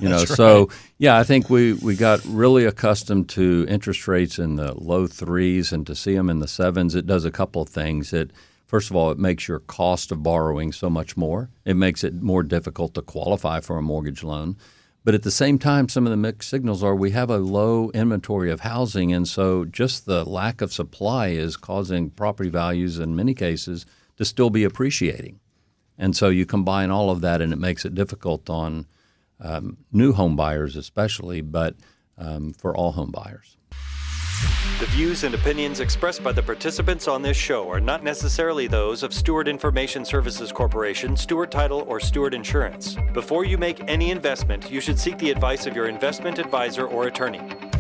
That's So yeah, I think we got really accustomed to interest rates in the low threes, and to see them in the sevens, it does a couple of things. First of all, it makes your cost of borrowing so much more. It makes it more difficult to qualify for a mortgage loan. But at the same time, some of the mixed signals are we have a low inventory of housing, and so just the lack of supply is causing property values in many cases to still be appreciating. And so you combine all of that, and it makes it difficult on new home buyers especially, but for all home buyers. The views and opinions expressed by the participants on this show are not necessarily those of Stewart Information Services Corporation, Stewart Title, or Stewart Insurance. Before you make any investment, you should seek the advice of your investment advisor or attorney.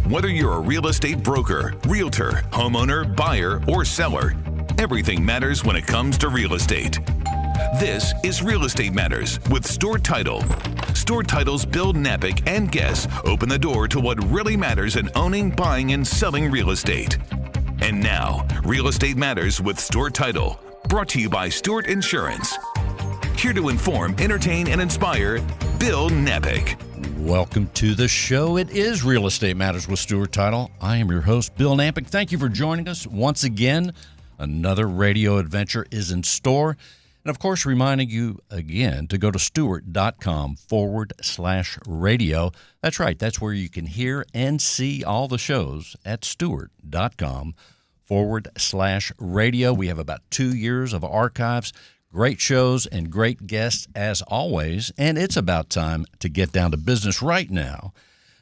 Whether you're a real estate broker, realtor, homeowner, buyer, or seller, everything matters when it comes to real estate. This is Real Estate Matters with Stewart Title. Stewart Title's Bill Knapik and guests open the door to what really matters in owning, buying, and selling real estate. And now, Real Estate Matters with Stewart Title, brought to you by Stewart Insurance. Here to inform, entertain, and inspire, Bill Knapik. Welcome to the show. It is Real Estate Matters with Stewart Title. I am your host, Bill Knapik. Thank you for joining us once again. Another radio adventure is in store. And, of course, reminding you again to go to stewart.com/radio. That's right. That's where you can hear and see all the shows at stewart.com/radio. We have about 2 years of archives, great shows, and great guests as always. And it's about time to get down to business right now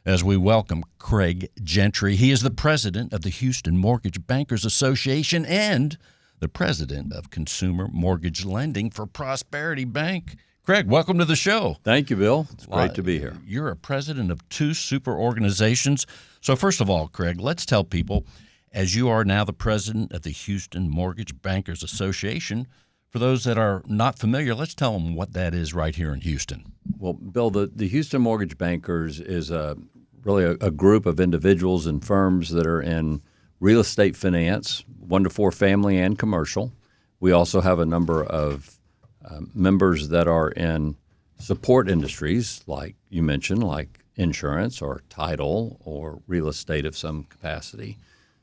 as we welcome Craig Gentry. He is the president of the Houston Mortgage Bankers Association and the president of Consumer Mortgage Lending for Prosperity Bank. Craig, welcome to the show. Thank you, Bill. It's great to be here. You're a president of 2 super organizations. So first of all, Craig, let's tell people, as you are now the president of the Houston Mortgage Bankers Association, for those that are not familiar, let's tell them what that is right here in Houston. Well, Bill, the Houston Mortgage Bankers is really a group of individuals and firms that are in real estate finance, 1 to 4 family and commercial. We also have a number of members that are in support industries, like you mentioned, like insurance or title or real estate of some capacity.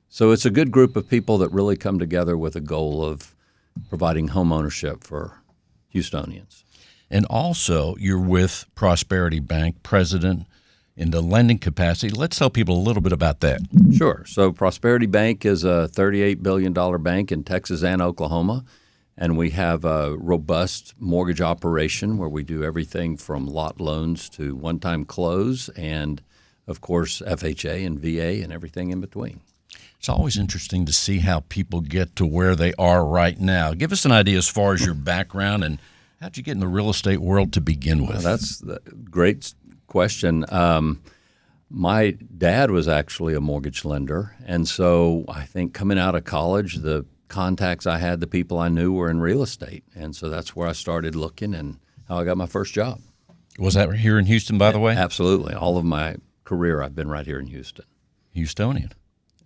So it's a good group of people that really come together with a goal of providing home ownership for Houstonians. And also, you're with Prosperity Bank, president in the lending capacity. Let's tell people a little bit about that. Sure. So Prosperity Bank is a $38 billion bank in Texas and Oklahoma, and we have a robust mortgage operation where we do everything from lot loans to one-time close and, of course, FHA and VA and everything in between. It's always interesting to see how people get to where they are right now. Give us an idea as far as your background and how'd you get in the real estate world to begin with? Well, that's a great question. My dad was actually a mortgage lender, and so I think coming out of college, the contacts I had, the people I knew were in real estate, and so that's where I started looking and how I got my first job. Was that here in Houston, by the way? Absolutely. All of my career, I've been right here in Houston. Houstonian.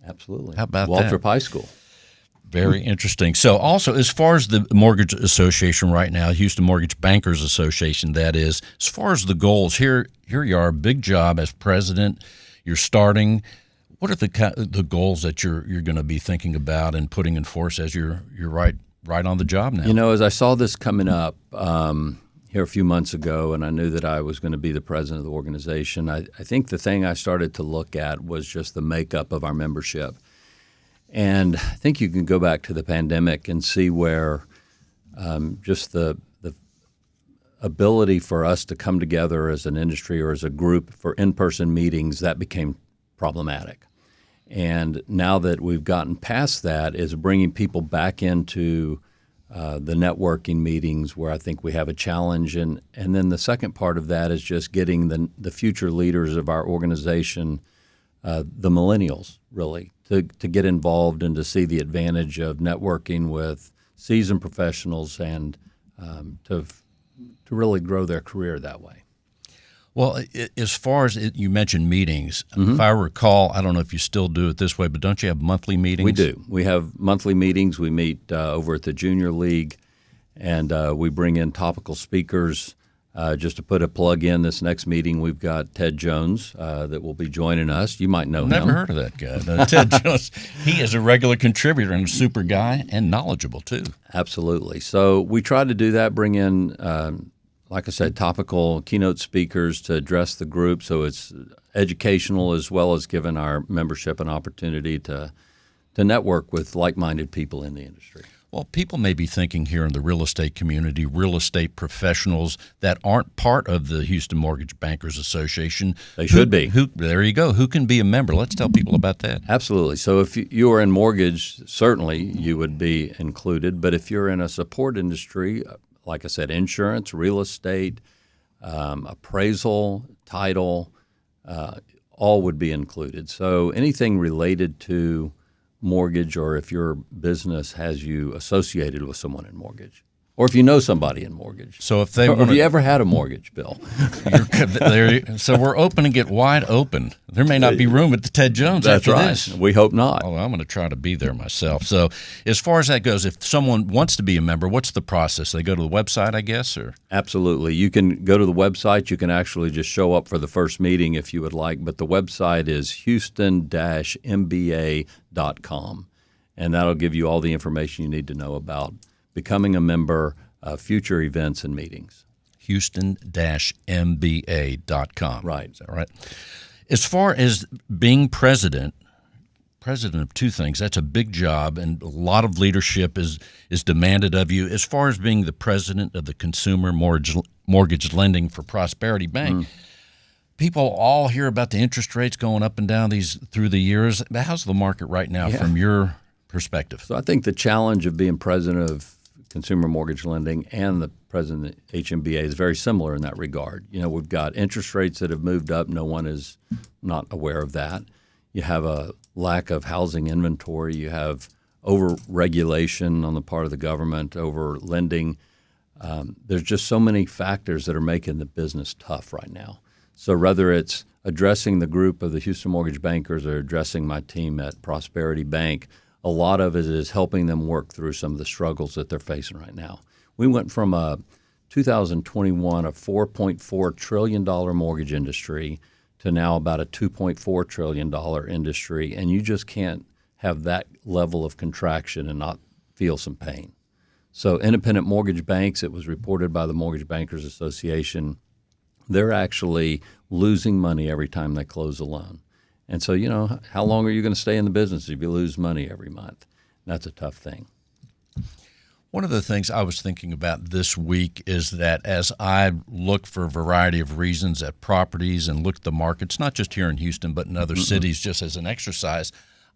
Absolutely. How about Waltrip that? High School. Very interesting. So also, as far as the Mortgage Association right now, Houston Mortgage Bankers Association, that is, as far as the goals, here you are, big job as president. You're starting. What are the goals that you're going to be thinking about and putting in force as you're right on the job now? You know, as I saw this coming up here a few months ago, and I knew that I was going to be the president of the organization, I think the thing I started to look at was just the makeup of our membership. And I think you can go back to the pandemic and see where just the ability for us to come together as an industry or as a group for in-person meetings, that became problematic. And now that we've gotten past that, is bringing people back into the networking meetings where I think we have a challenge. And then the second part of that is just getting the future leaders of our organization, the millennials, really, to get involved and to see the advantage of networking with seasoned professionals and to really grow their career that way. Well, as far as you mentioned meetings, Mm-hmm. if I recall, I don't know if you still do it this way, but don't you have monthly meetings? We do. We have monthly meetings. We meet over at the Junior League, and we bring in topical speakers Just to put a plug in, this next meeting, we've got Ted Jones that will be joining us. You might know him. Never heard of that guy. Ted Jones, he is a regular contributor and a super guy and knowledgeable, too. Absolutely. So we try to do that, bring in, like I said, topical keynote speakers to address the group. So it's educational as well as giving our membership an opportunity to network with like-minded people in the industry. Well, people may be thinking here in the real estate community, real estate professionals that aren't part of the Houston Mortgage Bankers Association. They should be. There you go. Who can be a member? Let's tell people about that. Absolutely. So if you are in mortgage, certainly you would be included. But if you're in a support industry, like I said, insurance, real estate, appraisal, title, all would be included. So anything related to mortgage, or if your business has you associated with someone in mortgage, or if you know somebody in mortgage. So if they have you ever had a mortgage, Bill? So we're open to get wide open. There may not be room at the Ted Jones That's after right. this. We hope not. Oh, I'm going to try to be there myself. So as far as that goes, if someone wants to be a member, what's the process? They go to the website, I guess, or? Absolutely. You can go to the website. You can actually just show up for the first meeting if you would like. But the website is houston-mba.com, and that'll give you all the information you need to know about becoming a member, future events and meetings. Houston-mba.com. Right. Is that right? As far as being president of two things, that's a big job, and a lot of leadership is demanded of you. As far as being the president of the Consumer Mortgage Lending for Prosperity Bank, people all hear about the interest rates going up and down through the years. How's the market right now from your perspective? So I think the challenge of being president of Consumer Mortgage Lending and the president of HMBA is very similar in that regard. You know, we've got interest rates that have moved up. No one is not aware of that. You have a lack of housing inventory. You have over-regulation on the part of the government, over lending. There's just so many factors that are making the business tough right now. So whether it's addressing the group of the Houston Mortgage Bankers or addressing my team at Prosperity Bank, a lot of it is helping them work through some of the struggles that they're facing right now. We went from a 2021, a $4.4 trillion mortgage industry to now about a $2.4 trillion industry, and you just can't have that level of contraction and not feel some pain. So independent mortgage banks, it was reported by the Mortgage Bankers Association, they're actually losing money every time they close a loan. And so, you know, how long are you going to stay in the business if you lose money every month? That's a tough thing. One of the things I was thinking about this week is that as I look for a variety of reasons at properties and look at the markets, not just here in Houston, but in other cities, just as an exercise,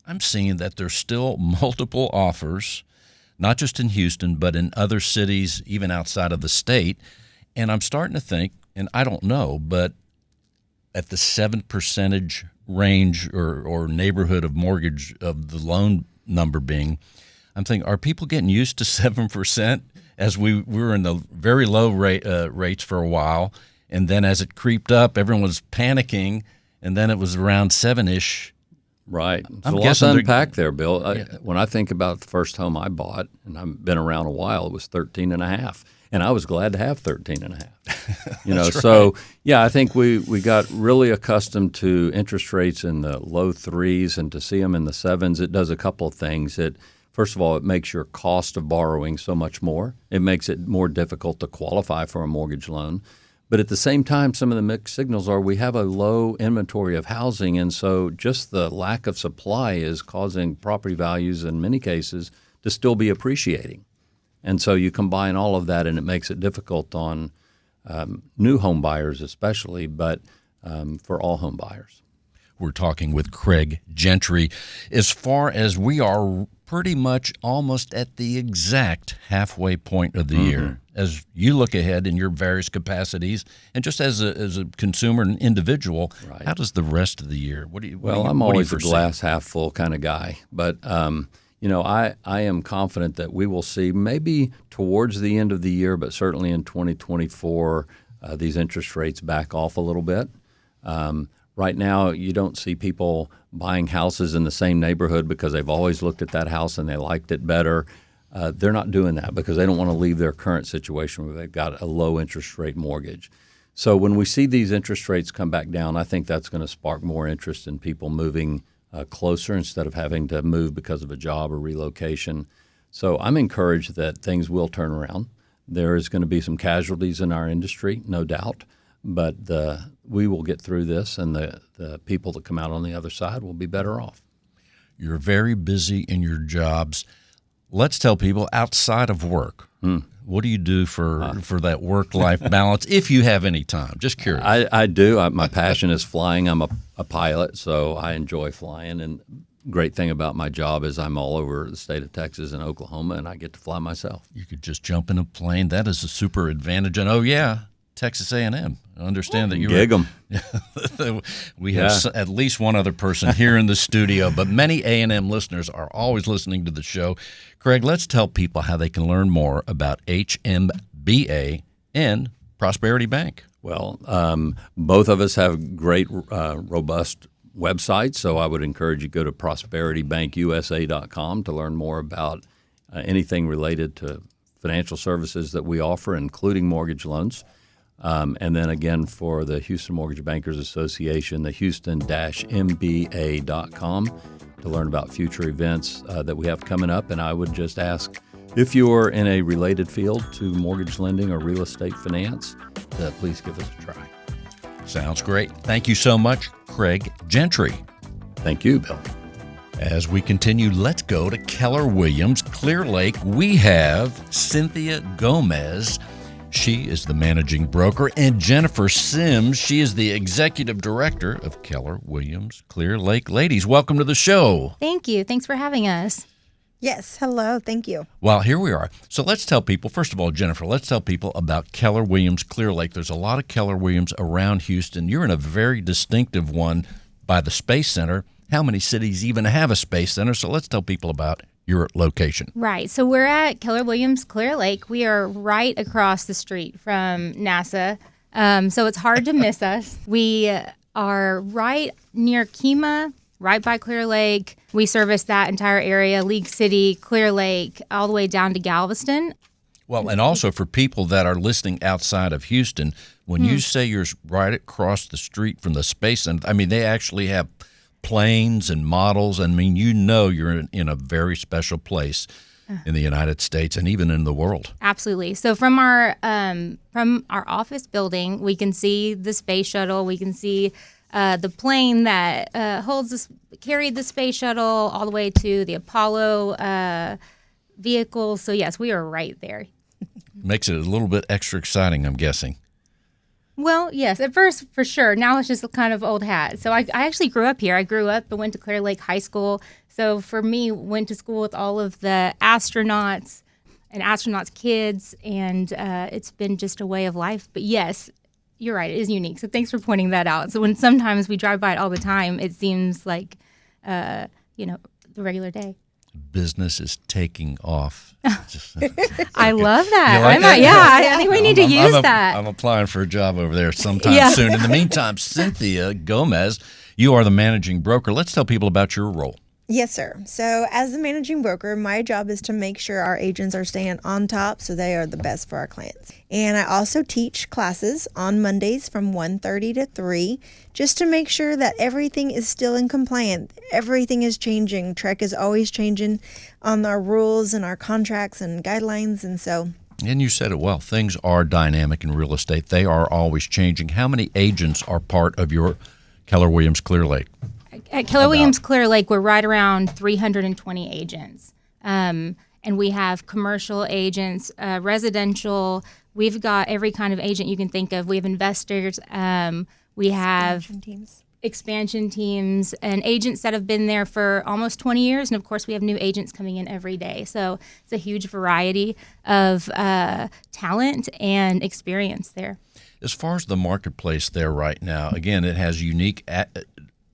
I'm seeing that there's still multiple offers, not just in Houston, but in other cities, even outside of the state. And I'm starting to think, and I don't know, but at the 7% range or neighborhood of mortgage of the loan number being, I'm thinking, are people getting used to 7%? As we were in the very low rates for a while, and then as it creeped up, everyone was panicking, and then it was around 7-ish. Right. There's I'm a lot guessing to unpack there, Bill. Yeah. When I think about the first home I bought, and I've been around a while, it was 13.5. And I was glad to have 13.5. You know, That's so yeah, I think we got really accustomed to interest rates in the low 3s, and to see them in the 7s, it does a couple of things. First of all, it makes your cost of borrowing so much more. It makes it more difficult to qualify for a mortgage loan. But at the same time, some of the mixed signals are we have a low inventory of housing, and so just the lack of supply is causing property values in many cases to still be appreciating. And so you combine all of that, and it makes it difficult on new home buyers especially, but for all home buyers. We're talking with Craig Gentry. As far as we are pretty much almost at the exact halfway point of the year, as you look ahead in your various capacities, and just as a consumer and individual, Right. How does the rest of the year? I'm always a glass half full kind of guy, but you know, I am confident that we will see maybe towards the end of the year, but certainly in 2024, these interest rates back off a little bit. Right now, you don't see people buying houses in the same neighborhood because they've always looked at that house and they liked it better. They're not doing that because they don't want to leave their current situation where they've got a low interest rate mortgage. So when we see these interest rates come back down, I think that's going to spark more interest in people moving closer instead of having to move because of a job or relocation. So I'm encouraged that things will turn around. There is going to be some casualties in our industry, no doubt, but we will get through this, and the people that come out on the other side will be better off. You're very busy in your jobs. Let's tell people outside of work, what do you do for that work-life balance, if you have any time? Just curious. I do. My passion is flying. I'm a pilot, so I enjoy flying. And great thing about my job is I'm all over the state of Texas and Oklahoma, and I get to fly myself. You could just jump in a plane. That is a super advantage. And, Texas A&M. I understand that you gig 'em. We have at least one other person here in the studio, but many A&M listeners are always listening to the show. Craig, let's tell people how they can learn more about HMBA and Prosperity Bank. Well, both of us have great, robust websites, so I would encourage you to go to prosperitybankusa.com to learn more about anything related to financial services that we offer, including mortgage loans. And then again, for the Houston Mortgage Bankers Association, the houston-mba.com to learn about future events that we have coming up. And I would just ask, if you're in a related field to mortgage lending or real estate finance, please give us a try. Sounds great. Thank you so much, Craig Gentry. Thank you, Bill. As we continue, let's go to Keller Williams, Clear Lake. We have Cynthia Gomez. She is the managing broker, and Jennifer Sims. She is the executive director of Keller Williams Clear Lake. Ladies, welcome to the show. Thank you. Thanks for having us. Yes. Hello. Thank you. Well, here we are. So let's tell people, first of all, Jennifer, let's tell people about Keller Williams Clear Lake. There's a lot of Keller Williams around Houston. You're in a very distinctive one by the Space Center. How many cities even have a Space Center? So let's tell people about your location. Right. So we're at Keller Williams Clear Lake. We are right across the street from NASA. So it's hard to miss us. We are right near Kemah, right by Clear Lake. We service that entire area, League City, Clear Lake, all the way down to Galveston. Well, and also for people that are listening outside of Houston, when you say you're right across the street from the Space Center, I mean, they actually have planes and models. I mean, you're in a very special place in the United States and even in the world. Absolutely. So from our office building, we can see the space shuttle. We can see the plane that carried the space shuttle all the way to the Apollo vehicle. So yes, we are right there. Makes it a little bit extra exciting, I'm guessing. Well, yes, at first, for sure. Now it's just kind of old hat. So I actually grew up here. I grew up and went to Clear Lake High School. So for me, went to school with all of the astronauts and astronauts' kids, and it's been just a way of life. But yes, you're right. It is unique. So thanks for pointing that out. So when sometimes we drive by it all the time, it seems like, the regular day. Business is taking off. I love that. You like that? I think we need to use that. I'm applying for a job over there sometime soon. In the meantime, Cynthia Gomez, you are the managing broker. Let's tell people about your role. Yes, sir. So as the managing broker, my job is to make sure our agents are staying on top so they are the best for our clients. And I also teach classes on Mondays from 1:30 to 3 just to make sure that everything is still in compliance. Everything is changing. TREC is always changing on our rules and our contracts and guidelines. And you said it well. Things are dynamic in real estate. They are always changing. How many agents are part of your Keller Williams Clear Lake? At Keller Williams Clear Lake, we're right around 320 agents. And we have commercial agents, residential. We've got every kind of agent you can think of. We have investors. We have expansion teams and agents that have been there for almost 20 years. And, of course, we have new agents coming in every day. So it's a huge variety of talent and experience there. As far as the marketplace there right now, again, it has unique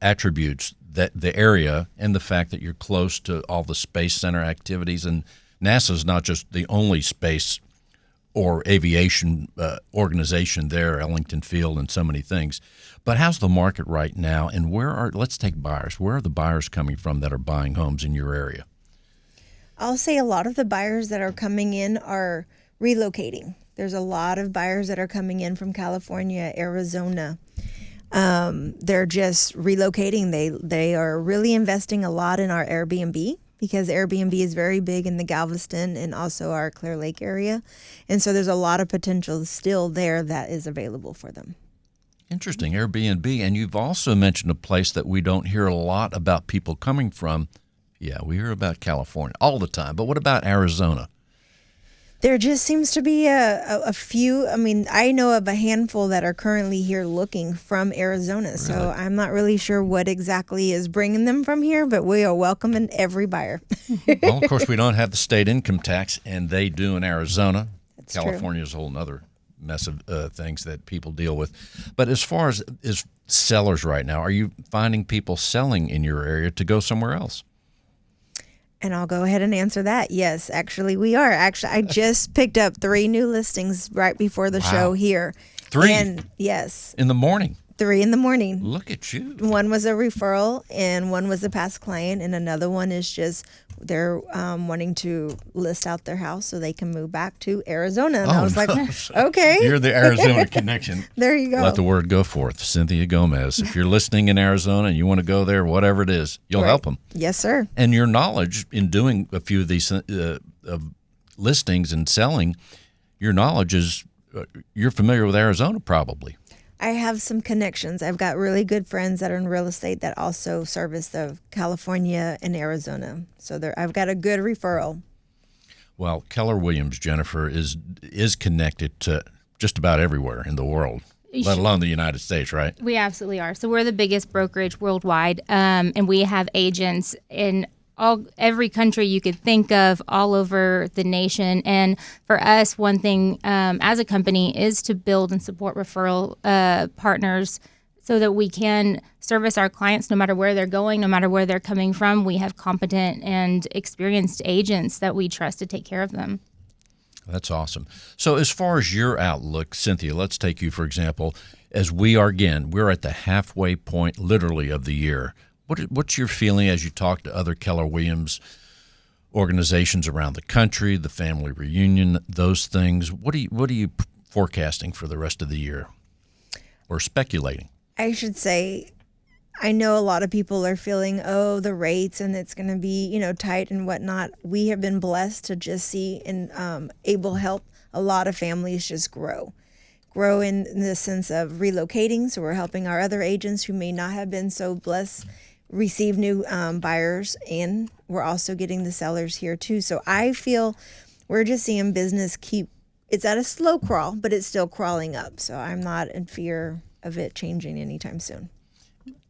attributes, that the area and the fact that you're close to all the Space Center activities, and NASA's not just the only space or aviation organization there, Ellington Field and so many things. But how's the market right now, and let's take buyers. Where are the buyers coming from that are buying homes in your area? I'll say a lot of the buyers that are coming in are relocating. There's a lot of buyers that are coming in from California, Arizona. They're just relocating. They are really investing a lot in our Airbnb, because Airbnb is very big in the Galveston and also our Clear Lake area. And so there's a lot of potential still there that is available for them. Interesting, Airbnb. And you've also mentioned a place that we don't hear a lot about people coming from. Yeah, we hear about California all the time. But what about Arizona? There just seems to be a few. I mean, I know of a handful that are currently here looking from Arizona. Really? So I'm not really sure what exactly is bringing them from here, but we are welcoming every buyer. Well, of course, we don't have the state income tax, and they do in Arizona. That's California is a whole other mess of things that people deal with. But as far as sellers right now, are you finding people selling in your area to go somewhere else? And I'll go ahead and answer that. Yes, actually, we are. Actually, I just picked up 3 new listings right before the show here. 3? And yes. In the morning? 3 in the morning. Look at you. One was a referral, and one was a past client, and another one is just they're wanting to list out their house so they can move back to Arizona. And I was like, okay. You're the Arizona connection. There you go. Let the word go forth. Cynthia Gomez. If you're listening in Arizona and you want to go there, whatever it is, you'll help them. Yes, sir. And your knowledge in doing a few of these listings and selling, your knowledge is you're familiar with Arizona probably. I have some connections. I've got really good friends that are in real estate that also service the California and Arizona. So I've got a good referral. Well, Keller Williams, Jennifer, is connected to just about everywhere in the world, let alone the United States, right? We absolutely are. So we're the biggest brokerage worldwide, and we have agents in every country you could think of, all over the nation. And for us, one thing as a company is to build and support referral partners so that we can service our clients no matter where they're going, no matter where they're coming from. We have competent and experienced agents that we trust to take care of them. That's awesome. So as far as your outlook, Cynthia, let's take you, for example, as we're at the halfway point literally of the year. What's your feeling as you talk to other Keller Williams organizations around the country, the family reunion, those things? What are you forecasting for the rest of the year, or speculating? I should say, I know a lot of people are feeling, the rates and it's going to be, tight and whatnot. We have been blessed to just see and able to help a lot of families just grow in the sense of relocating. So we're helping our other agents who may not have been so blessed receive new buyers, and we're also getting the sellers here too. So I feel we're just seeing business it's at a slow crawl, but it's still crawling up. So I'm not in fear of it changing anytime soon.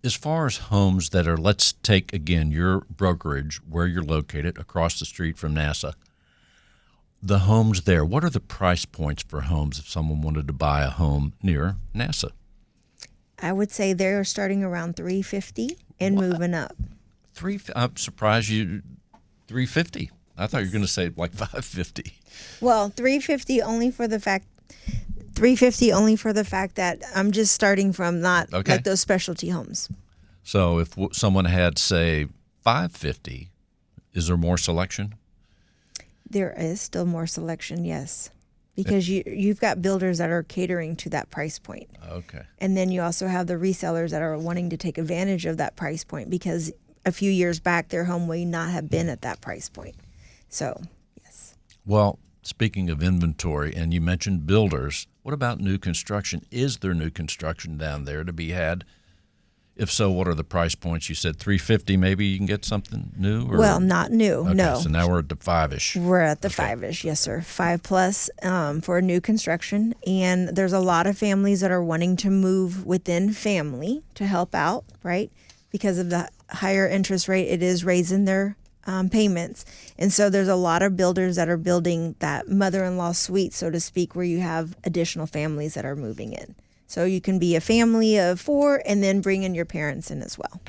As far as homes that are, let's take again your brokerage where you're located across the street from NASA. The homes there, what are the price points for homes if someone wanted to buy a home near NASA? I would say they're starting around $350 and moving up. I'm surprised you $350. I thought you were going to say like $550. Well, $350 only for the fact that I'm just starting from not like those specialty homes. So if someone had, say, $550, is there more selection? There is still more selection, yes. Because you've got builders that are catering to that price point. Okay. And then you also have the resellers that are wanting to take advantage of that price point because a few years back their home may not have been at that price point. So, yes. Well, speaking of inventory, and you mentioned builders, what about new construction? Is there new construction down there to be had? If so, what are the price points? You said $350. Maybe you can get something new? Or? Well, not new, okay, no. So now we're at the $5-ish. We're at the $5-ish, yes, sir. $5+ for new construction. And there's a lot of families that are wanting to move within family to help out, right? Because of the higher interest rate, it is raising their payments. And so there's a lot of builders that are building that mother-in-law suite, so to speak, where you have additional families that are moving in. So you can be a family of 4 and then bring in your parents in as well.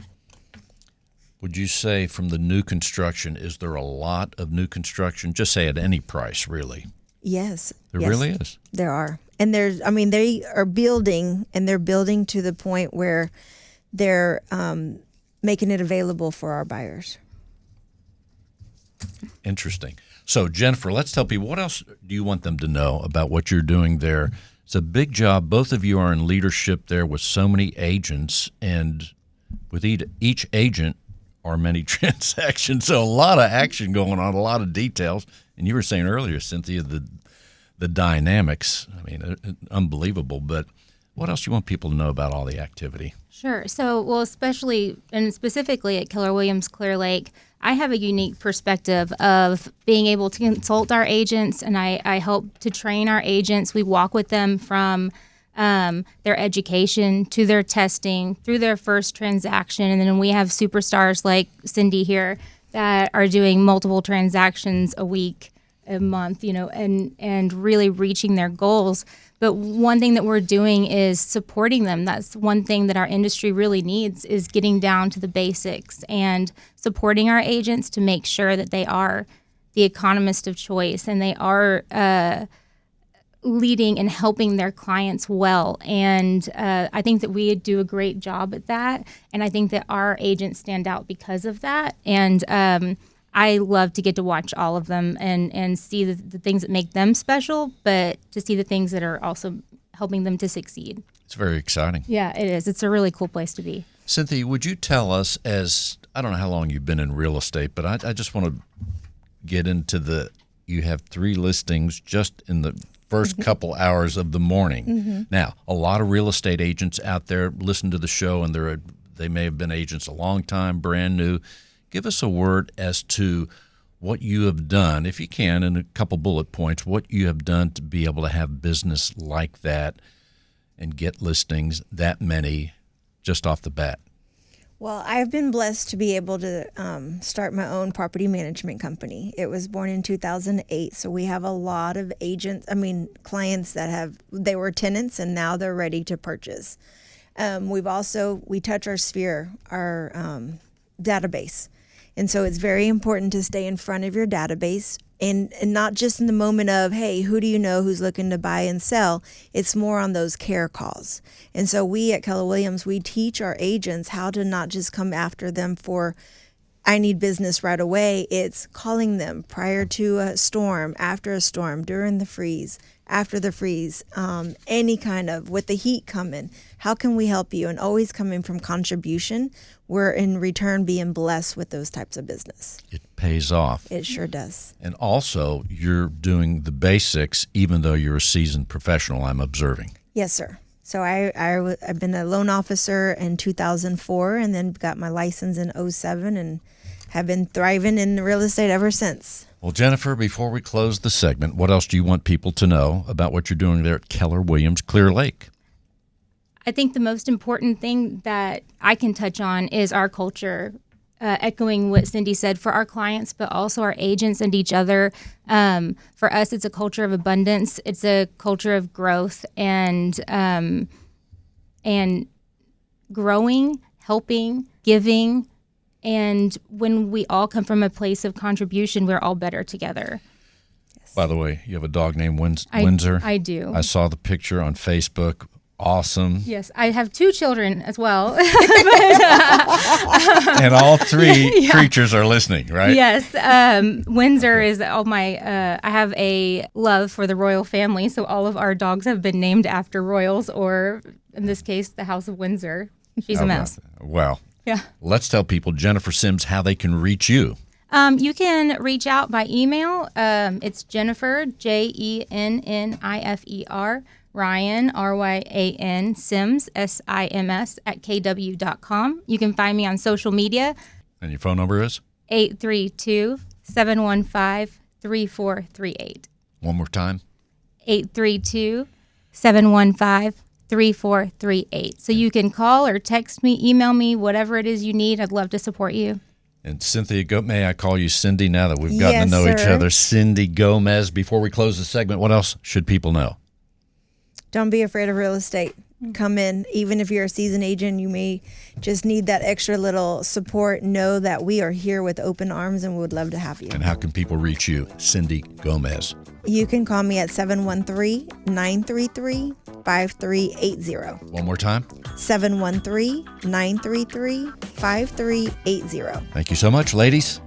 Would you say from the new construction, is there a lot of new construction? Just say at any price, really. Yes. There really is. There are. And they are building, and they're building to the point where they're making it available for our buyers. Interesting. So, Jennifer, let's tell people, what else do you want them to know about what you're doing there? It's a big job. Both of you are in leadership there with so many agents, and with each agent are many transactions. So a lot of action going on, a lot of details. And you were saying earlier, Cynthia, the dynamics, I mean, unbelievable. But what else do you want people to know about all the activity? Sure. So, well, especially and specifically at Keller Williams Clear Lake, I have a unique perspective of being able to consult our agents, and I help to train our agents. We walk with them from their education to their testing through their first transaction. And then we have superstars like Cindy here that are doing multiple transactions a week, a month, and really reaching their goals. But one thing that we're doing is supporting them. That's one thing that our industry really needs, is getting down to the basics and supporting our agents to make sure that they are the economist of choice and they are leading and helping their clients well. And I think that we do a great job at that. And I think that our agents stand out because of that. And I love to get to watch all of them and see the things that make them special, but to see the things that are also helping them to succeed. It's very exciting. Yeah, it is. It's a really cool place to be. Cynthia, would you tell us, I don't know how long you've been in real estate, but I just want to get into you have 3 listings just in the first couple hours of the morning. Mm-hmm. Now, a lot of real estate agents out there listen to the show, and they may have been agents a long time, brand new. Give us a word as to what you have done, if you can, in a couple bullet points, what you have done to be able to have business like that and get listings that many just off the bat. Well, I've been blessed to be able to start my own property management company. It was born in 2008, so we have a lot of clients that they were tenants and now they're ready to purchase. We touch our sphere, our database. And so it's very important to stay in front of your database and not just in the moment of, hey, who do you know who's looking to buy and sell? It's more on those care calls. And so we at Keller Williams, we teach our agents how to not just come after them for, I need business right away. It's calling them prior to a storm, after a storm, during the freeze, after the freeze, any kind of, with the heat coming, how can we help you? And always coming from contribution, we're in return being blessed with those types of business. It pays off. It sure does. And also, you're doing the basics, even though you're a seasoned professional, I'm observing. Yes, sir. So I've been a loan officer in 2004 and then got my license in 2007 and have been thriving in real estate ever since. Well, Jennifer, before we close the segment, what else do you want people to know about what you're doing there at Keller Williams Clear Lake? I think the most important thing that I can touch on is our culture, echoing what Cindy said for our clients, but also our agents and each other. For us, it's a culture of abundance. It's a culture of growth and growing, helping, giving. And when we all come from a place of contribution, we're all better together. Yes. By the way, you have a dog named Windsor? I do. I saw the picture on Facebook. Awesome. Yes, I have 2 children as well. And all 3 creatures are listening, right? Yes. Windsor is all my, I have a love for the royal family, so all of our dogs have been named after royals, or in this case, the House of Windsor. She's a mess. Well, yeah. Let's tell people, Jennifer Sims, how they can reach you. You can reach out by email. It's Jennifer, JENNIFER, Ryan, RYAN, Sims, SIMS, @kw.com. You can find me on social media. And your phone number is? 832-715-3438. One more time. 832-715-3438. So you can call or text me, email me, whatever it is you need. I'd love to support you. And Cynthia, may I call you Cindy now that we've gotten to know each other? Cindy Gomez. Before we close the segment, what else should people know? Don't be afraid of real estate. Come in. Even if you're a seasoned agent, you may just need that extra little support. Know that we are here with open arms and we would love to have you. And how can people reach you, Cindy Gomez? You can call me at 713-933-5380. One more time. 713-933-5380. Thank you so much, ladies.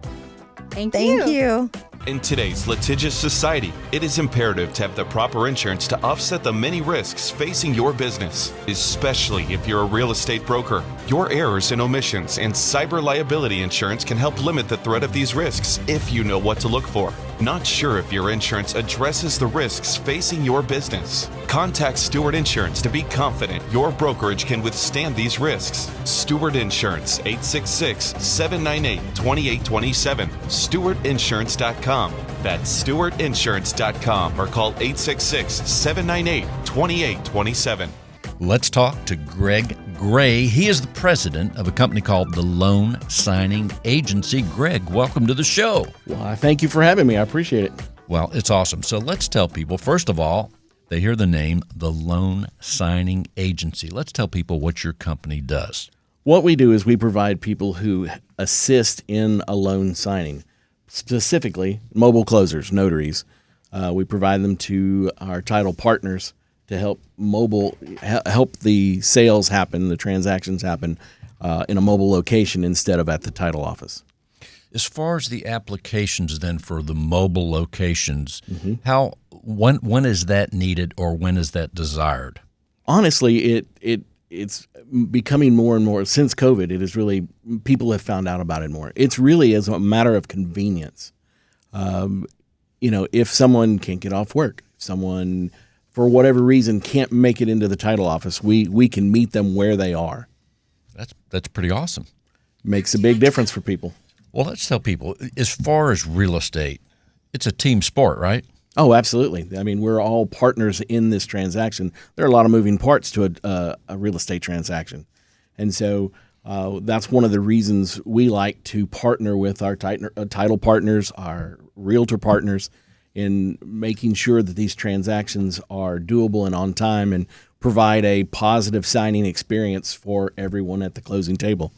Thank you. In today's litigious society, it is imperative to have the proper insurance to offset the many risks facing your business, especially if you're a real estate broker. Your errors and omissions and cyber liability insurance can help limit the threat of these risks if you know what to look for. Not sure if your insurance addresses the risks facing your business? Contact Stewart Insurance to be confident your brokerage can withstand these risks. Stewart Insurance, 866-798-2827. StewartInsurance.com. That's StewartInsurance.com or call 866-798-2827. Let's talk to Greg Gray. He is the president of a company called the Loan Signing Agency. Greg, welcome to the show. Well, I thank you for having me. I appreciate it. Well, it's awesome. So let's tell people, first of all, they hear the name, the Loan Signing Agency. Let's tell people what your company does. What we do is we provide people who assist in a loan signing, specifically mobile closers, notaries. We provide them to our title partners to help the sales happen, the transactions happen in a mobile location instead of at the title office. As far as the applications then for the mobile locations, when is that needed or when is that desired? Honestly, it's becoming more and more since COVID. It is really, people have found out about it more. It's really as a matter of convenience. If someone can't get off work, if someone for whatever reason can't make it into the title office, we can meet them where they are. That's pretty awesome. Makes a big difference for people. Well, let's tell people, as far as real estate, it's a team sport, right? Oh, absolutely. I mean, we're all partners in this transaction. There are a lot of moving parts to a real estate transaction. And so that's one of the reasons we like to partner with our title partners, our realtor partners, in making sure that these transactions are doable and on time and provide a positive signing experience for everyone at the closing table.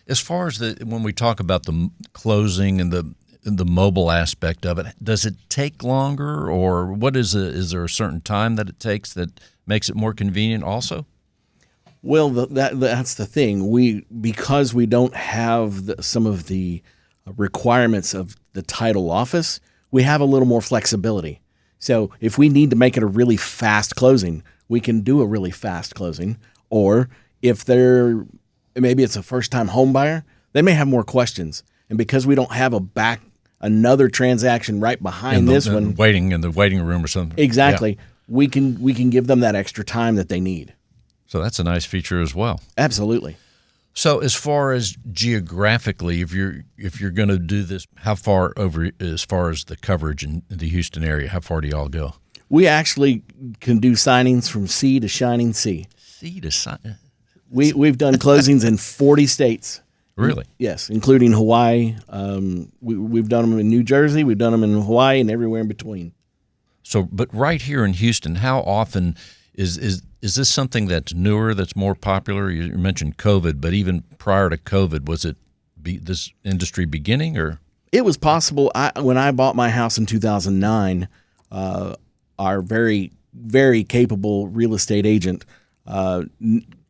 As far as when we talk about the closing and the mobile aspect of it, does it take longer, or what is there a certain time that it takes that makes it more convenient also? Well, that's the thing. Because we don't have some of the requirements of the title office, we have a little more flexibility. So if we need to make it a really fast closing, we can do a really fast closing. Or if maybe it's a first-time home buyer, they may have more questions. And because we don't have another transaction right behind this one, waiting in the waiting room or something. Exactly. Yeah. We can give them that extra time that they need. So that's a nice feature as well. Absolutely. So as far as geographically, if you're going to do this, how far over as far as the coverage in the Houston area? How far do y'all go? We actually can do signings from sea to shining sea. Sea to sign. We've done closings in 40 states. Really? Yes, including Hawaii. We've done them in New Jersey. We've done them in Hawaii and everywhere in between. So, but right here in Houston, how often is this something that's newer, that's more popular? You mentioned COVID, but even prior to COVID, was it this industry beginning, or? It was possible. When I bought my house in 2009, our very, very capable real estate agent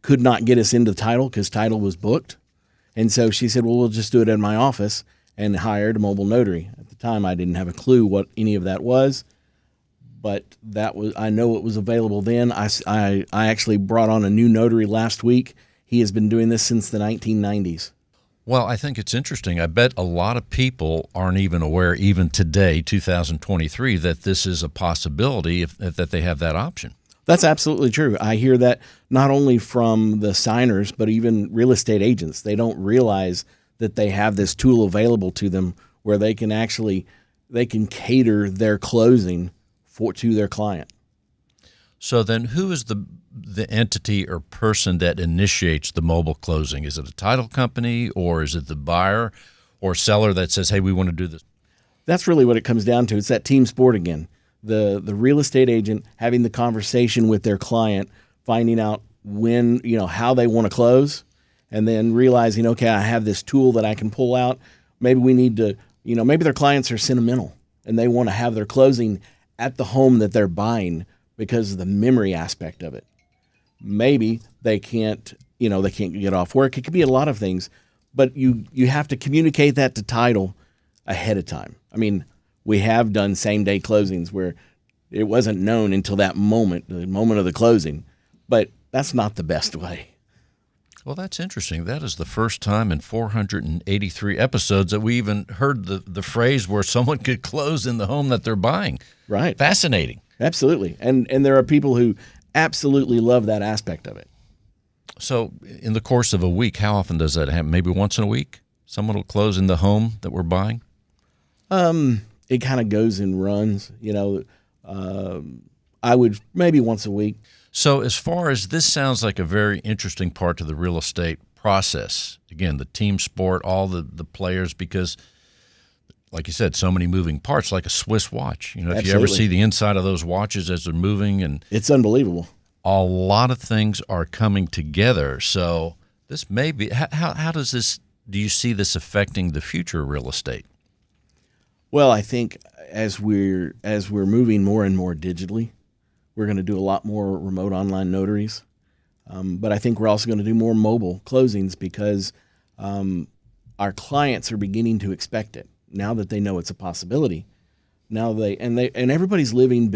could not get us into title because title was booked. And so she said, well, we'll just do it in my office, and hired a mobile notary. At the time, I didn't have a clue what any of that was, but I know it was available then. I actually brought on a new notary last week. He has been doing this since the 1990s. Well, I think it's interesting. I bet a lot of people aren't even aware, even today, 2023, that this is a possibility that they have that option. That's absolutely true. I hear that not only from the signers, but even real estate agents. They don't realize that they have this tool available to them where they can cater their closing to their client. So then who is the entity or person that initiates the mobile closing? Is it a title company, or is it the buyer or seller that says, hey, we want to do this? That's really what it comes down to. It's that team sport again. The real estate agent having the conversation with their client, finding out how they want to close, and then realizing, okay, I have this tool that I can pull out. Maybe we need to, maybe their clients are sentimental and they want to have their closing at the home that they're buying because of the memory aspect of it. Maybe they can't get off work. It could be a lot of things, but you have to communicate that to title ahead of time. I mean, we have done same-day closings where it wasn't known until that moment, the moment of the closing, but that's not the best way. Well, that's interesting. That is the first time in 483 episodes that we even heard the phrase where someone could close in the home that they're buying. Right. Fascinating. Absolutely. And there are people who absolutely love that aspect of it. So in the course of a week, how often does that happen? Maybe once in a week? Someone will close in the home that we're buying? It kind of goes in runs, I would maybe once a week. So as far as this sounds like a very interesting part to the real estate process, again, the team sport, all the players, because like you said, so many moving parts, like a Swiss watch. If Absolutely. you ever see the inside of those watches as they're moving, and it's unbelievable. A lot of things are coming together. So this may be, how does this, do you see this affecting the future of real estate? Well, I think as we're moving more and more digitally, we're going to do a lot more remote online notaries. But I think we're also going to do more mobile closings because our clients are beginning to expect it now that they know it's a possibility. Now and everybody's living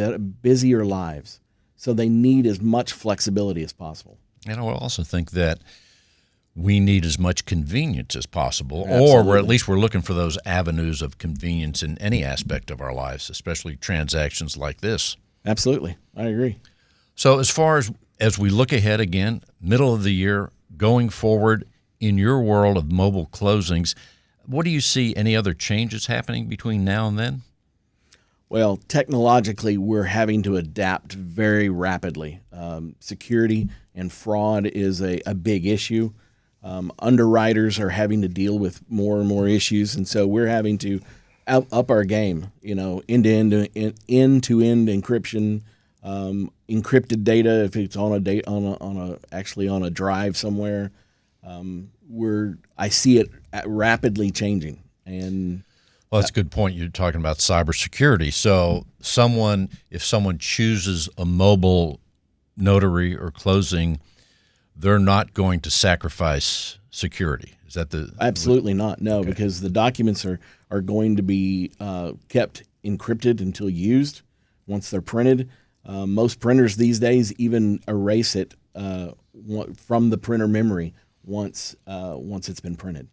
busier lives, so they need as much flexibility as possible. And I would also think that we need as much convenience as possible, Absolutely. or at least we're looking for those avenues of convenience in any aspect of our lives, especially transactions like this. Absolutely. I agree. So as far as we look ahead again, middle of the year, going forward in your world of mobile closings, what do you see any other changes happening between now and then? Well, technologically, we're having to adapt very rapidly. Security and fraud is a big issue. Underwriters are having to deal with more and more issues, and so we're having to up our game. End-to-end encryption, encrypted data if it's on a drive somewhere. I see it rapidly changing, and well, that's a good point. You're talking about cybersecurity. So if someone chooses a mobile notary or closing, they're not going to sacrifice security. Is that Absolutely not. No, Okay. Because the documents are going to be kept encrypted until used. Once they're printed, most printers these days even erase it from the printer memory once it's been printed.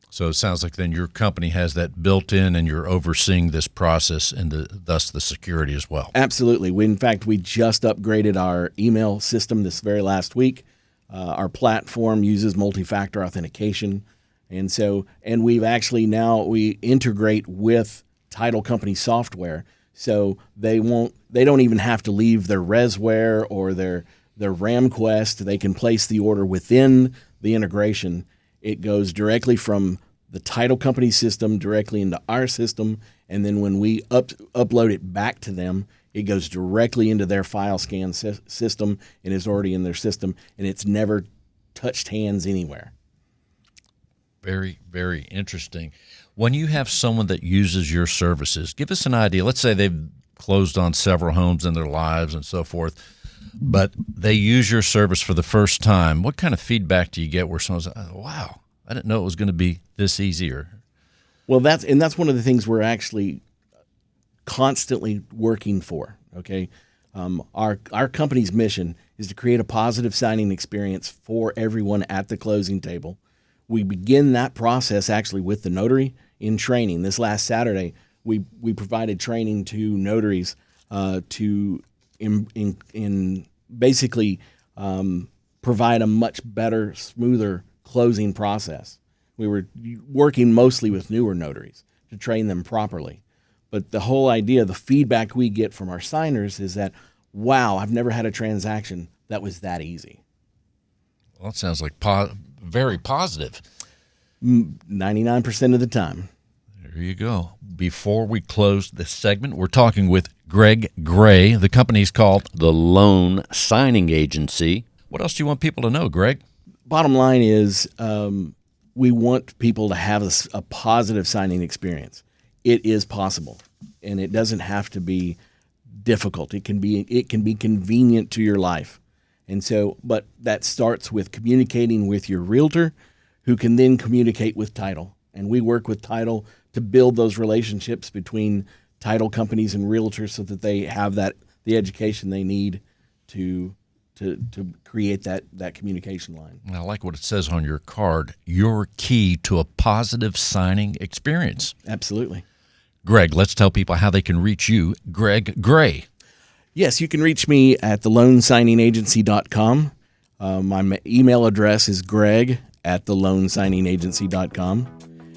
So it sounds like then your company has that built in, and you're overseeing this process and thus the security as well. Absolutely. In fact, we just upgraded our email system this very last week. Our platform uses multi-factor authentication, and we've actually we integrate with title company software, so they don't even have to leave their ResWare or their REM Quest. They can place the order within the integration. It goes directly from the title company system directly into our system, and then when we upload it back to them, it goes directly into their file scan system and is already in their system, and it's never touched hands anywhere. Very, very interesting. When you have someone that uses your services, give us an idea. Let's say they've closed on several homes in their lives and so forth, but they use your service for the first time. What kind of feedback do you get where someone's like, oh, wow, I didn't know it was going to be this easier? Well, that's one of the things we're actually constantly working for. Okay, our company's mission is to create a positive signing experience for everyone at the closing table. We begin that process actually with the notary in training. This last Saturday, we provided training to notaries to basically provide a much better, smoother closing process. We were working mostly with newer notaries to train them properly. But the whole idea, the feedback we get from our signers is that, wow, I've never had a transaction that was that easy. Well, it sounds like very positive. 99% of the time. There you go. Before we close this segment, we're talking with Greg Gray. The company's called The Loan Signing Agency. What else do you want people to know, Greg? Bottom line is we want people to have a positive signing experience. It is possible, and it doesn't have to be difficult. It can be convenient to your life. And so, but that starts with communicating with your realtor, who can then communicate with title. And we work with title to build those relationships between title companies and realtors so that they have the education they need to create that communication line. I like what it says on your card, your key to a positive signing experience. Absolutely. Greg, let's tell people how they can reach you, Greg Gray. Yes, you can reach me at theloansigningagency.com. My email address is greg@theloansigningagency.com.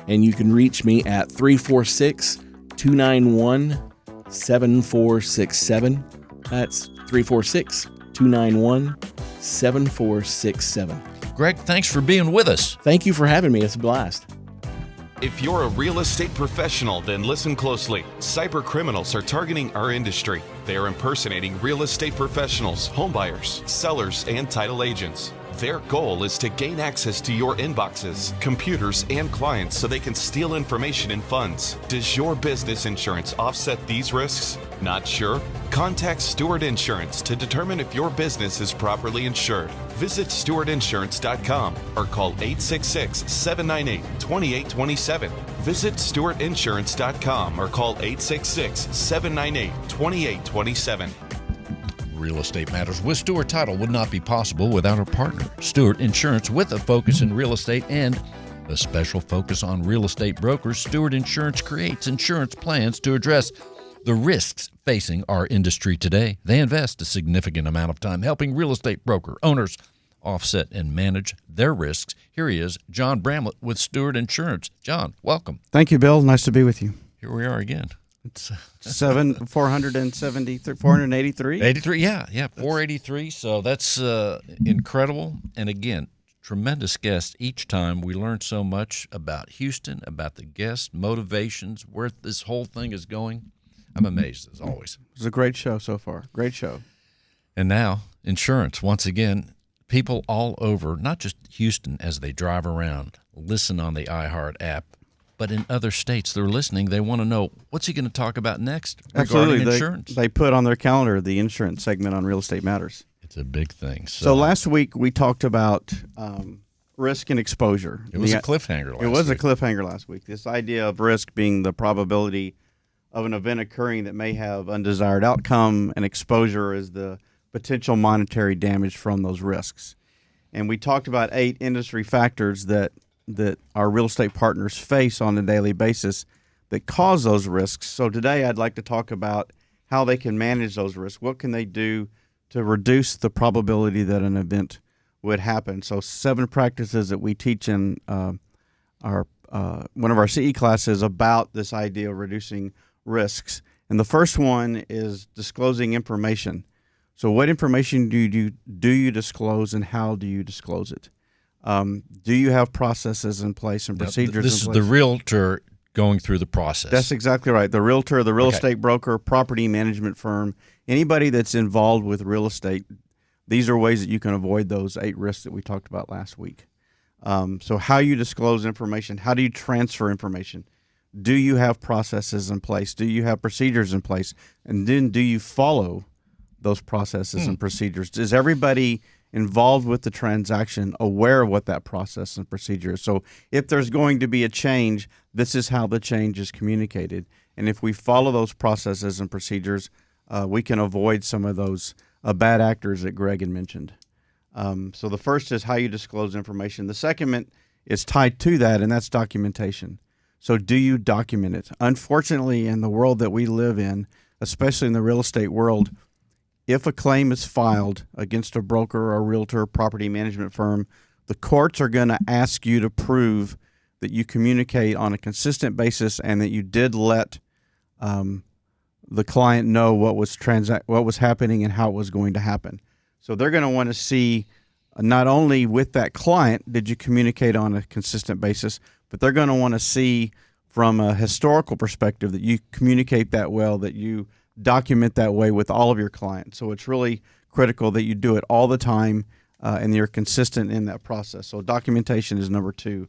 And you can reach me at 346-291-7467. That's 346-291-7467. Greg, thanks for being with us. Thank you for having me. It's a blast. If you're a real estate professional, then listen closely. Cyber criminals are targeting our industry. They are impersonating real estate professionals, homebuyers, sellers, and title agents. Their goal is to gain access to your inboxes, computers, and clients so they can steal information and funds. Does your business insurance offset these risks? Not sure? Contact Stewart Insurance to determine if your business is properly insured. Visit stewartinsurance.com or call 866-798-2827. Visit stewartinsurance.com or call 866-798-2827. Real Estate Matters with Stewart Title would not be possible without our partner, Stewart Insurance, with a focus in real estate and a special focus on real estate brokers. Stewart Insurance creates insurance plans to address the risks facing our industry today. They invest a significant amount of time helping real estate broker owners offset and manage their risks. Here he is, John Bramlett with Stewart Insurance. John, welcome. Thank you, Bill. Nice to be with you. Here we are again. It's 483. 83, yeah, 483. So that's incredible. And again, tremendous guests each time. We learn so much about Houston, about the guests, motivations, where this whole thing is going. I'm amazed, as always. It was a great show so far. Great show. And now, insurance. Once again, people all over, not just Houston, as they drive around, listen on the iHeart app. But in other states, they're listening. They want to know, what's he going to talk about next regarding insurance? They put on their calendar the insurance segment on Real Estate Matters. It's a big thing. So last week we talked about risk and exposure. It was a cliffhanger last week. It was a cliffhanger last week. This idea of risk being the probability of an event occurring that may have undesired outcome, and exposure is the potential monetary damage from those risks. And we talked about 8 industry factors that our real estate partners face on a daily basis that cause those risks. So today I'd like to talk about how they can manage those risks. What can they do to reduce the probability that an event would happen? So 7 practices that we teach in one of our CE classes about this idea of reducing risks. And the first one is disclosing information. So what information do you disclose, and how do you disclose it? Do you have processes in place and procedures This in place? is the realtor going through the process. That's exactly right. The realtor, the real estate broker, property management firm, anybody that's involved with real estate, these are ways that you can avoid those 8 risks that we talked about last week. So how you disclose information, how do you transfer information? Do you have processes in place? Do you have procedures in place? And then do you follow those processes and procedures? Is everybody involved with the transaction aware of what that process and procedure is? So if there's going to be a change, this is how the change is communicated. And if we follow those processes and procedures, we can avoid some of those bad actors that Greg had mentioned. So the first is how you disclose information. The second is tied to that, and that's documentation. So do you document it? Unfortunately, in the world that we live in, especially in the real estate world, if a claim is filed against a broker or a realtor or property management firm, the courts are going to ask you to prove that you communicate on a consistent basis and that you did let the client know what was happening and how it was going to happen. So they're going to want to see not only with that client did you communicate on a consistent basis, but they're going to want to see from a historical perspective that you communicate that well, that you document that way with all of your clients. So it's really critical that you do it all the time and you're consistent in that process. So documentation is number 2.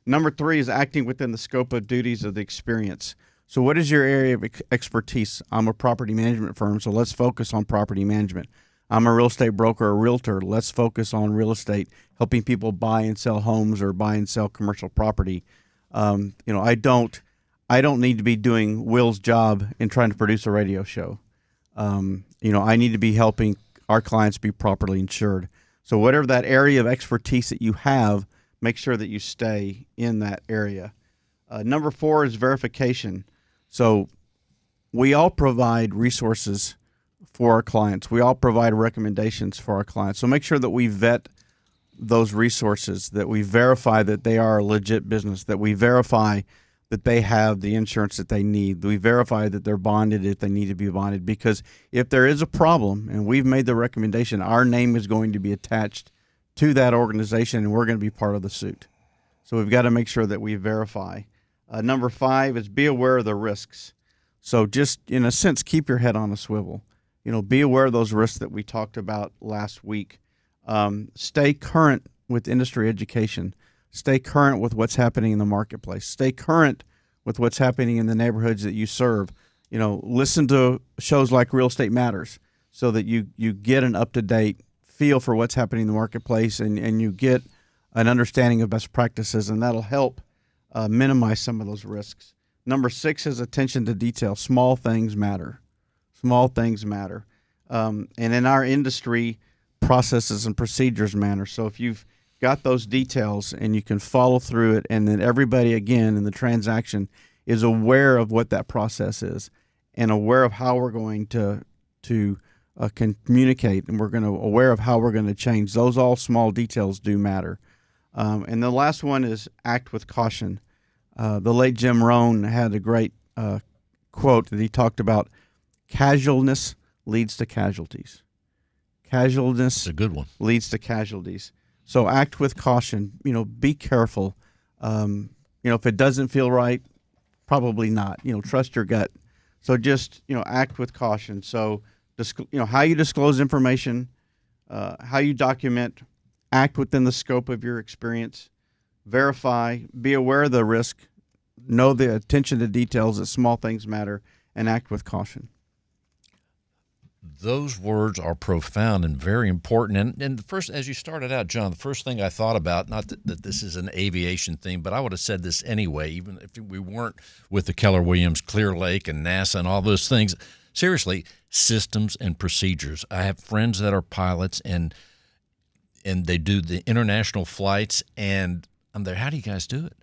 Number 3 is acting within the scope of duties of the experience. So what is your area of expertise? I'm a property management firm, so let's focus on property management. I'm a real estate broker or realtor. Let's focus on real estate, helping people buy and sell homes or buy and sell commercial property. I don't need to be doing Will's job in trying to produce a radio show. I need to be helping our clients be properly insured. So whatever that area of expertise that you have, make sure that you stay in that area. Number 4 is verification. So we all provide resources for our clients. We all provide recommendations for our clients. So make sure that we vet those resources, that we verify that they are a legit business, that we verify that they have the insurance that they need. We verify that they're bonded if they need to be bonded, because if there is a problem and we've made the recommendation, our name is going to be attached to that organization and we're going to be part of the suit. So we've got to make sure that we verify. Number 5 is be aware of the risks. So just in a sense, keep your head on a swivel. Be aware of those risks that we talked about last week. Stay current with industry education. Stay current with what's happening in the marketplace. Stay current with what's happening in the neighborhoods that you serve. Listen to shows like Real Estate Matters so that you get an up-to-date feel for what's happening in the marketplace and you get an understanding of best practices, and that'll help minimize some of those risks. Number 6 is attention to detail. Small things matter. Small things matter. And in our industry, processes and procedures matter. So if you've got those details and you can follow through it, and then everybody, again, in the transaction is aware of what that process is and aware of how we're going to communicate, and aware of how we're going to change. Those all small details do matter. And the last one is act with caution. The late Jim Rohn had a great quote that he talked about: casualness leads to casualties. Casualness That's a good one. Leads to casualties. So act with caution. Be careful. If it doesn't feel right, probably not. Trust your gut. So just act with caution. So how you disclose information, how you document, act within the scope of your experience, verify, be aware of the risk, know the attention to details, that small things matter, and act with caution. Those words are profound and very important. And the first, as you started out, John, the first thing I thought about, not that this is an aviation thing, but I would have said this anyway, even if we weren't with the Keller Williams, Clear Lake, and NASA and all those things. Seriously, systems and procedures. I have friends that are pilots, and they do the international flights, and I'm there, how do you guys do it?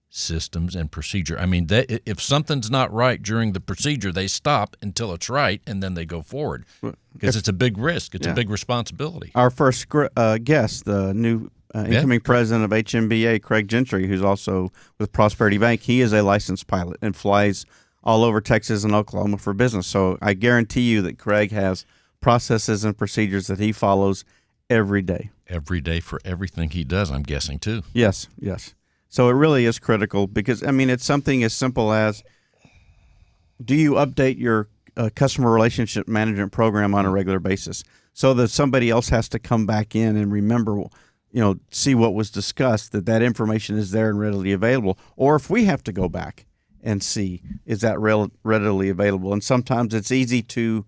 Systems and procedure. I mean, if something's not right during the procedure, they stop until it's right, and then they go forward, because it's a big risk. It's a big responsibility. Our first guest, the new incoming president of HMBA, Craig Gentry, who's also with Prosperity Bank, he is a licensed pilot and flies all over Texas and Oklahoma for business. So I guarantee you that Craig has processes and procedures that he follows every day. Every day for everything he does, I'm guessing, too. Yes. So it really is critical, because, it's something as simple as, do you update your customer relationship management program on a regular basis so that somebody else has to come back in and remember, see what was discussed, that information is there and readily available? Or if we have to go back and see, is that readily available? And sometimes it's easy to,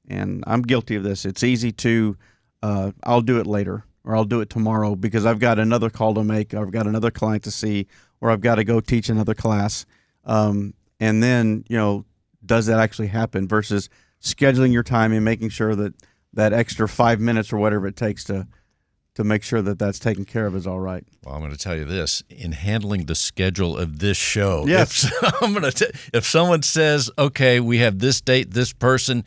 and I'm guilty of this, it's easy to, I'll do it later, or I'll do it tomorrow because I've got another call to make, or I've got another client to see, or I've got to go teach another class. And then, does that actually happen, versus scheduling your time and making sure that extra 5 minutes or whatever it takes to make sure that that's taken care of is all right. Well, I'm going to tell you this. In handling the schedule of this show, yes. If someone says, okay, we have this date, this person,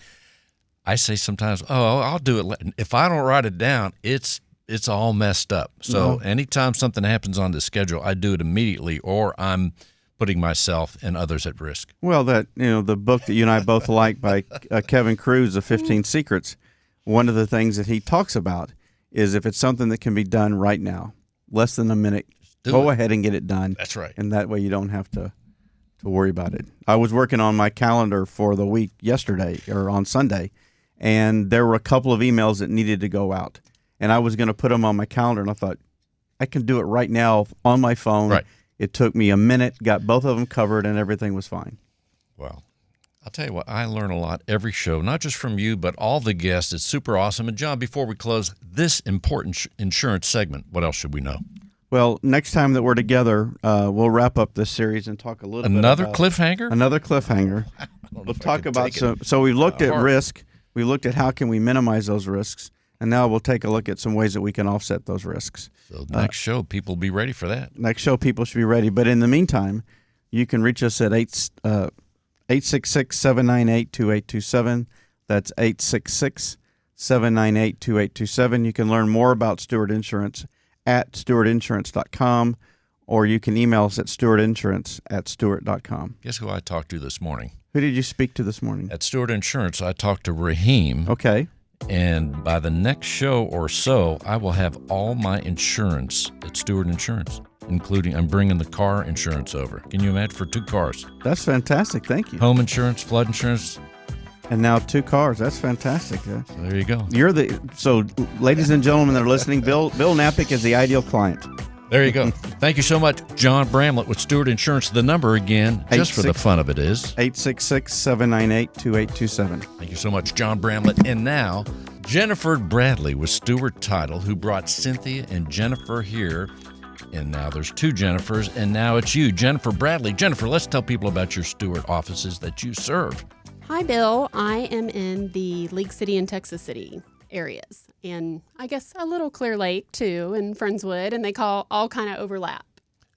I say sometimes, I'll do it. If I don't write it down, it's all messed up. So anytime something happens on the schedule, I do it immediately, or I'm putting myself and others at risk. Well, the book that you and I both like by Kevin Cruz, The 15 Secrets, one of the things that he talks about is if it's something that can be done right now, less than a minute, go ahead and get it done. That's right. And that way you don't have to worry about it. I was working on my calendar for the week yesterday, or on Sunday, and there were a couple of emails that needed to go out. And I was going to put them on my calendar, and I thought, I can do it right now on my phone. Right. It took me a minute, got both of them covered, and everything was fine. Well, I'll tell you what, I learn a lot every show, not just from you, but all the guests. It's super awesome. And, John, before we close this important insurance segment, what else should we know? Well, next time that we're together, we'll wrap up this series and talk a little Another bit about cliffhanger? Another cliffhanger. We'll talk about so we looked at risk. We looked at how can we minimize those risks, and now we'll take a look at some ways that we can offset those risks. So next show, people will be ready for that. Next show, people should be ready. But in the meantime, you can reach us at 866-798-2827. That's 866-798-2827. You can learn more about Stewart Insurance at stewartinsurance.com, or you can email us at stewartinsurance@stewart.com. Guess who I talked to this morning? Who did you speak to this morning? At Stewart Insurance, I talked to Raheem. Okay. And by the next show or so, I will have all my insurance at Stewart Insurance, including I'm bringing the car insurance over. Can you imagine, for 2 cars? That's fantastic. Thank you. Home insurance, flood insurance. And now 2 cars. That's fantastic. So there you go. So, ladies and gentlemen that are listening, Bill Knapik is the ideal client. There you go. Thank you so much, John Bramlett with Stewart Insurance. The number again, just for the fun of it, is 866-798-2827. Thank you so much, John Bramlett. And now, Jennifer Bradley with Stewart Title, who brought Cynthia and Jennifer here. And now there's 2 Jennifers, and now it's you, Jennifer Bradley. Jennifer, let's tell people about your Stewart offices that you serve. Hi, Bill. I am in the League City and Texas City areas, and I guess a little Clear Lake too, and Friendswood, and they all kind of overlap.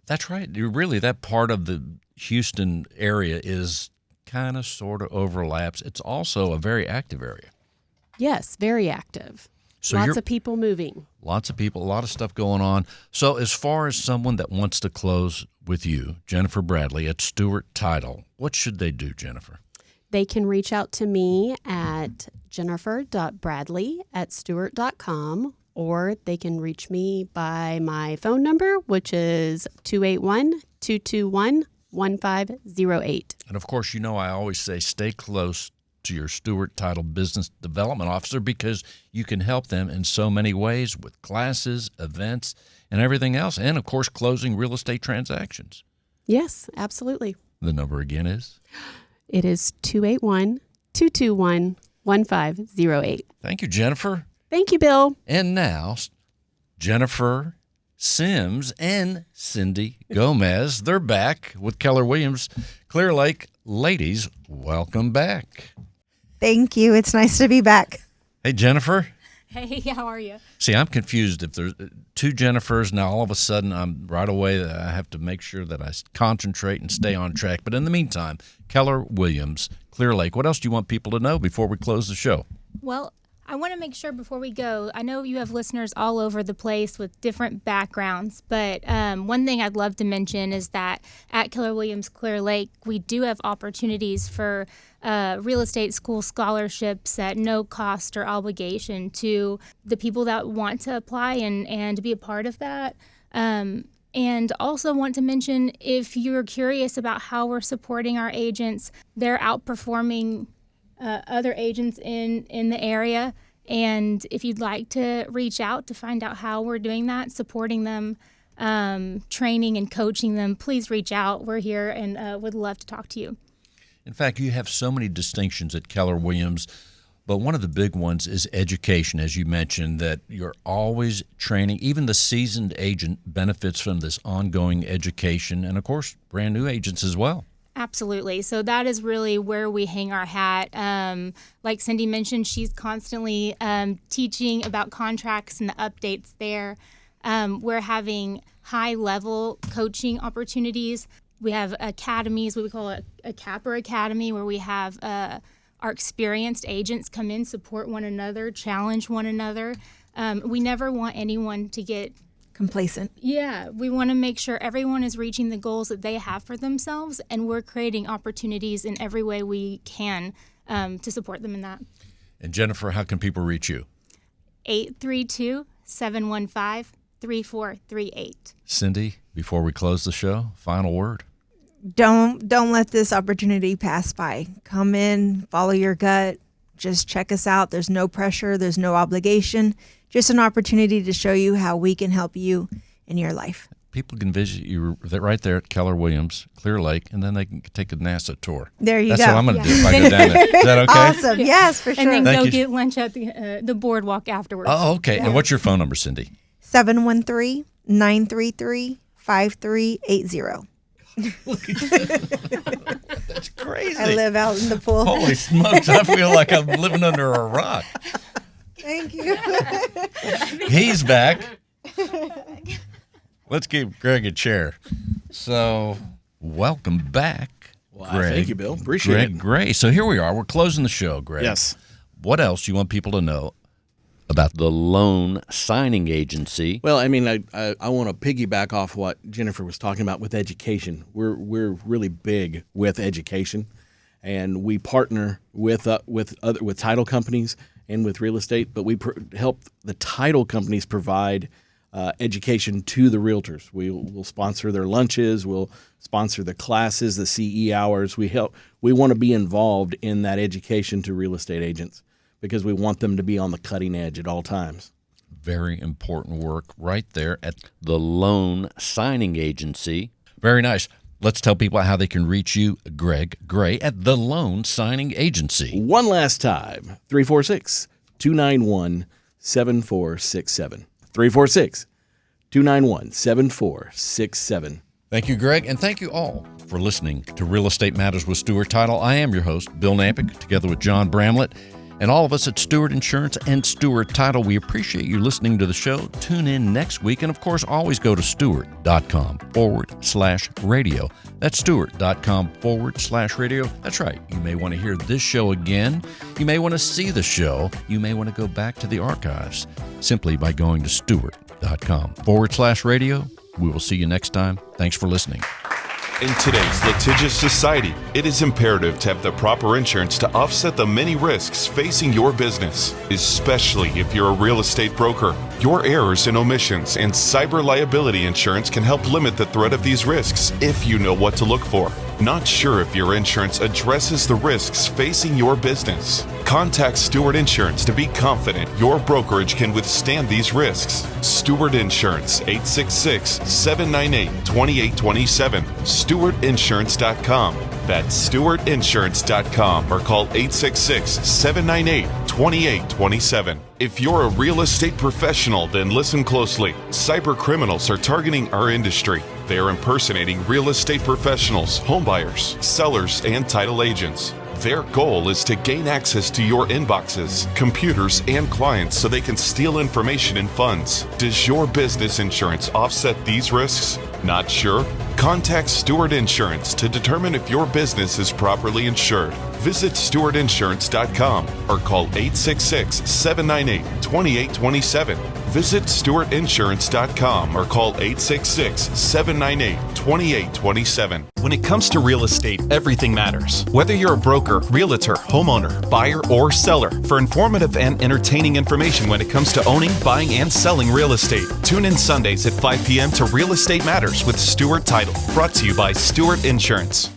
That's right. Really, that part of the Houston area is kind of sort of overlaps. It's also a very active area. Yes, very active. So lots of people moving. Lots of people, a lot of stuff going on. So as far as someone that wants to close with you, Jennifer Bradley at Stewart Title, what should they do, Jennifer? They can reach out to me at jennifer.bradley@stewart.com, or they can reach me by my phone number, which is 281-221-1508. And of course, you know, I always say stay close to your Stewart Title Business Development Officer, because you can help them in so many ways with classes, events, and everything else. And of course, closing real estate transactions. Yes, absolutely. The number again is? It is 281-221-1508. Thank you, Jennifer. Thank you, Bill. And now, Jennifer Sims and Cindy Gomez, they're back with Keller Williams Clear Lake. Ladies, welcome back. Thank you. It's nice to be back. Hey, Jennifer. Hey, how are you? See, I'm confused. If there's 2 Jennifers, now all of a sudden I'm right away, I have to make sure that I concentrate and stay on track. But in the meantime, Keller Williams, Clear Lake, what else do you want people to know before we close the show? Well, I want to make sure before we go, I know you have listeners all over the place with different backgrounds, but one thing I'd love to mention is that at Keller Williams Clear Lake, we do have opportunities for real estate school scholarships at no cost or obligation to the people that want to apply and be a part of that. And also want to mention, if you're curious about how we're supporting our agents, they're outperforming other agents in the area. And if you'd like to reach out to find out how we're doing that, supporting them, training and coaching them, please reach out. We're here and would love to talk to you. In fact, you have so many distinctions at Keller Williams, but one of the big ones is education, as you mentioned, that you're always training. Even the seasoned agent benefits from this ongoing education, and of course, brand new agents as well. Absolutely. So that is really where we hang our hat. Like Cindy mentioned, she's constantly teaching about contracts and the updates there. We're having high-level coaching opportunities. We have academies, what we call a Capper Academy, where we have our experienced agents come in, support one another, challenge one another. We never want anyone to get complacent. Yeah, we want to make sure everyone is reaching the goals that they have for themselves, and we're creating opportunities in every way we can to support them in that. And Jennifer, how can people reach you? 832-715-3438. Cindy, before we close the show, final word. Don't let this opportunity pass by. Come in, follow your gut, just check us out. There's no pressure, there's no obligation, just an opportunity to show you how we can help you in your life. People can visit you right there at Keller Williams, Clear Lake, and then they can take a NASA tour. There you go. That's what I'm going to do if I go down there. Is that okay? Awesome. Yes, for sure. And then go get lunch at the boardwalk afterwards. Oh, okay. Yeah. And what's your phone number, Cindy? 713 933-5380. That's crazy. I live out in the pool. Holy smokes, I feel like I'm living under a rock. Thank you. He's back. Let's give Greg a chair. So, welcome back, Greg. Thank you, Bill. Appreciate it. Greg. So here we are. We're closing the show, Greg. Yes. What else do you want people to know about the loan signing agency? Well, I mean, I want to piggyback off what Jennifer was talking about with education. We're really big with education, and we partner with title companies and with real estate. But we help the title companies provide education to the realtors. We'll sponsor their lunches. We'll sponsor the classes, the CE hours. We want to be involved in that education to real estate agents, because we want them to be on the cutting edge at all times. Very important work right there at the loan signing agency. Very nice. Let's tell people how they can reach you, Greg Gray, at the loan signing agency. One last time, 346-291-7467. 346-291-7467. Thank you, Greg, and thank you all for listening to Real Estate Matters with Stewart Title. I am your host, Bill Knapik, together with John Bramlett, and all of us at Stewart Insurance and Stewart Title. We appreciate you listening to the show. Tune in next week, and of course, always go to stewart.com/radio. That's stewart.com/radio. That's right. You may want to hear this show again. You may want to see the show. You may want to go back to the archives simply by going to stewart.com/radio. We will see you next time. Thanks for listening. In today's litigious society, it is imperative to have the proper insurance to offset the many risks facing your business, especially if you're a real estate broker. Your errors and omissions and cyber liability insurance can help limit the threat of these risks if you know what to look for. Not sure if your insurance addresses the risks facing your business? Contact Stewart Insurance to be confident your brokerage can withstand these risks. Stewart Insurance, 866-798-2827. StewartInsurance.com. That's StewartInsurance.com, or call 866-798-2827. If you're a real estate professional, then listen closely. Cyber criminals are targeting our industry. They are impersonating real estate professionals, homebuyers, sellers, and title agents. Their goal is to gain access to your inboxes, computers, and clients so they can steal information and funds. Does your business insurance offset these risks? Not sure? Contact Stewart Insurance to determine if your business is properly insured. Visit StewartInsurance.com or call 866-798-2827. Visit StewartInsurance.com or call 866-798-2827. When it comes to real estate, everything matters. Whether you're a broker, realtor, homeowner, buyer, or seller, for informative and entertaining information when it comes to owning, buying, and selling real estate, tune in Sundays at 5 p.m. to Real Estate Matters with Stewart Title, brought to you by Stewart Insurance.